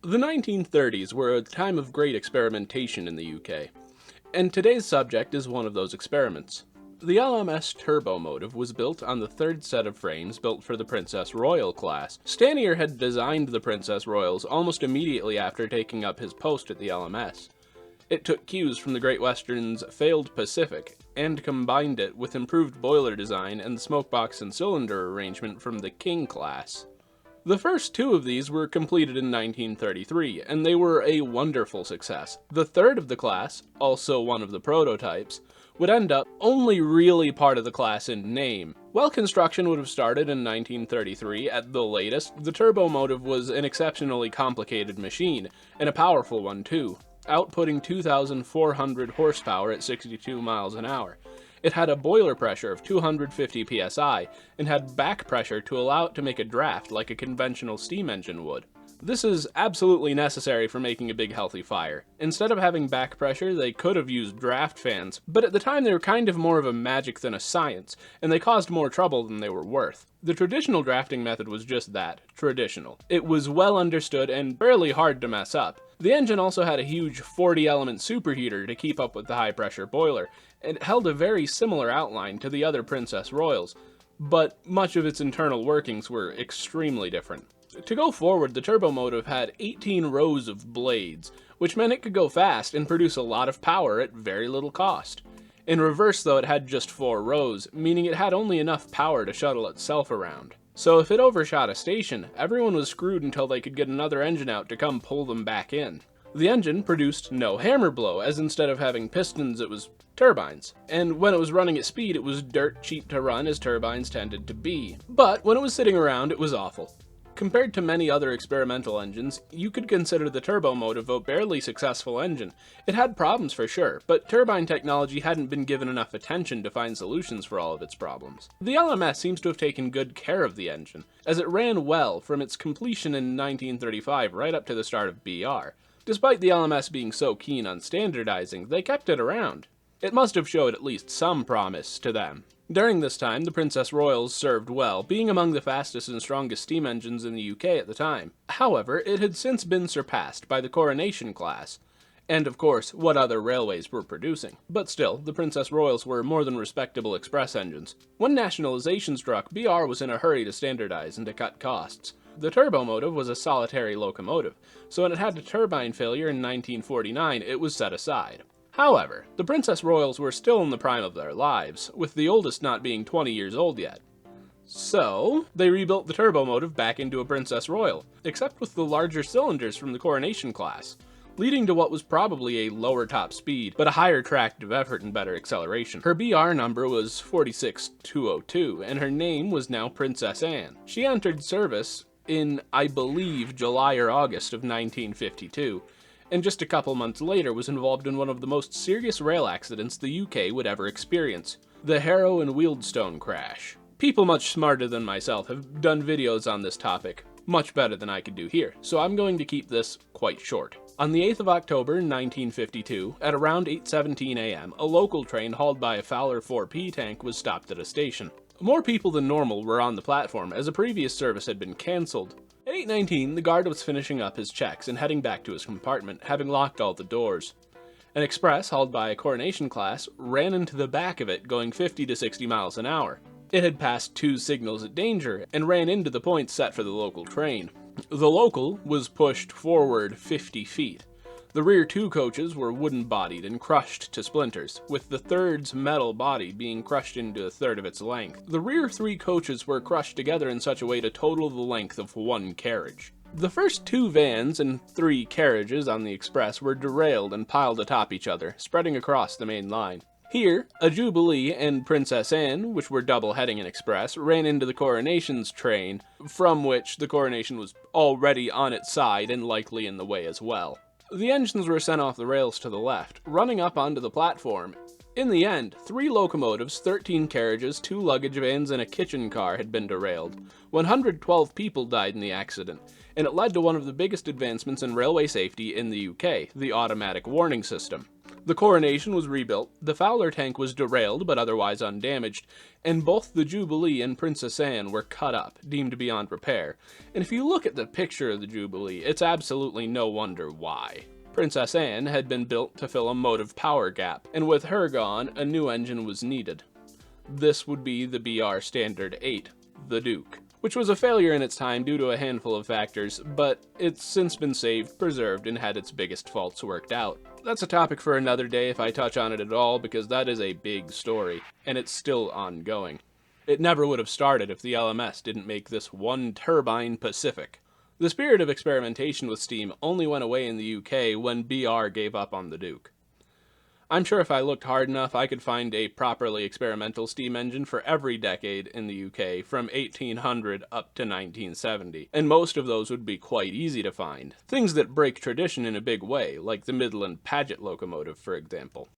The 1930s were a time of great experimentation in the UK, and today's subject is one of those experiments. The LMS Turbomotive was built on the third set of frames built for the Princess Royal class. Stanier had designed the Princess Royals almost immediately after taking up his post at the LMS. It took cues from the Great Western's failed Pacific, and combined it with improved boiler design and the smokebox and cylinder arrangement from the King class. The first two of these were completed in 1933, and they were a wonderful success. The third of the class, also one of the prototypes, would end up only really part of the class in name. While construction would have started in 1933 at the latest, the Turbomotive was an exceptionally complicated machine, and a powerful one too, outputting 2,400 horsepower at 62 miles an hour. It had a boiler pressure of 250 psi, and had back pressure to allow it to make a draft like a conventional steam engine would. This is absolutely necessary for making a big healthy fire. Instead of having back pressure, they could have used draft fans, but at the time they were kind of more of a magic than a science, and they caused more trouble than they were worth. The traditional drafting method was just that, traditional. It was well understood and fairly hard to mess up. The engine also had a huge 40-element superheater to keep up with the high-pressure boiler, and it held a very similar outline to the other Princess Royals, but much of its internal workings were extremely different. To go forward, the Turbomotive had 18 rows of blades, which meant it could go fast and produce a lot of power at very little cost. In reverse, though, it had just 4 rows, meaning it had only enough power to shuttle itself around. So if it overshot a station, everyone was screwed until they could get another engine out to come pull them back in. The engine produced no hammer blow, as instead of having pistons it was turbines, and when it was running at speed it was dirt cheap to run, as turbines tended to be. But when it was sitting around it was awful. Compared to many other experimental engines, you could consider the Turbomotive a barely successful engine. It had problems for sure, but turbine technology hadn't been given enough attention to find solutions for all of its problems. The LMS seems to have taken good care of the engine, as it ran well from its completion in 1935 right up to the start of BR. Despite the LMS being so keen on standardizing, they kept it around. It must have showed at least some promise to them. During this time, the Princess Royals served well, being among the fastest and strongest steam engines in the UK at the time. However, it had since been surpassed by the Coronation class, and of course, what other railways were producing. But still, the Princess Royals were more than respectable express engines. When nationalization struck, BR was in a hurry to standardize and to cut costs. The Turbomotive was a solitary locomotive, so when it had a turbine failure in 1949, it was set aside. However, the Princess Royals were still in the prime of their lives, with the oldest not being 20 years old yet. So, they rebuilt the Turbomotive back into a Princess Royal, except with the larger cylinders from the Coronation class, leading to what was probably a lower top speed, but a higher tractive effort and better acceleration. Her BR number was 46202, and her name was now Princess Anne. She entered service in, I believe, July or August of 1952, and just a couple months later was involved in one of the most serious rail accidents the UK would ever experience, the Harrow and Wealdstone crash. People much smarter than myself have done videos on this topic, much better than I could do here, so I'm going to keep this quite short. On the 8th of October 1952, at around 8:17 a.m., a local train hauled by a Fowler 4P tank was stopped at a station. More people than normal were on the platform, as a previous service had been cancelled. At 8:19, the guard was finishing up his checks and heading back to his compartment, having locked all the doors. An express, hauled by a Coronation class, ran into the back of it, going 50 to 60 miles an hour. It had passed 2 signals of danger, and ran into the point set for the local train. The local was pushed forward 50 feet. The rear 2 coaches were wooden-bodied and crushed to splinters, with the third's metal body being crushed into a third of its length. The rear 3 coaches were crushed together in such a way to total the length of 1 carriage. The first 2 vans and 3 carriages on the express were derailed and piled atop each other, spreading across the main line. Here, a Jubilee and Princess Anne, which were double-heading an express, ran into the Coronation's train, from which the Coronation was already on its side and likely in the way as well. The engines were sent off the rails to the left, running up onto the platform. In the end, 3 locomotives, 13 carriages, 2 luggage vans, and a kitchen car had been derailed. 112 people died in the accident, and it led to one of the biggest advancements in railway safety in the UK, the automatic warning system. The Coronation was rebuilt, the Fowler tank was derailed but otherwise undamaged, and both the Jubilee and Princess Anne were cut up, deemed beyond repair. And if you look at the picture of the Jubilee, it's absolutely no wonder why. Princess Anne had been built to fill a motive power gap, and with her gone, a new engine was needed. This would be the BR Standard 8, the Duke, which was a failure in its time due to a handful of factors, but it's since been saved, preserved, and had its biggest faults worked out. That's a topic for another day if I touch on it at all, because that is a big story, and it's still ongoing. It never would have started if the LMS didn't make this one turbine Pacific. The spirit of experimentation with steam only went away in the UK when BR gave up on the Duke. I'm sure if I looked hard enough, I could find a properly experimental steam engine for every decade in the UK, from 1800 up to 1970, and most of those would be quite easy to find. Things that break tradition in a big way, like the Midland Paget locomotive, for example.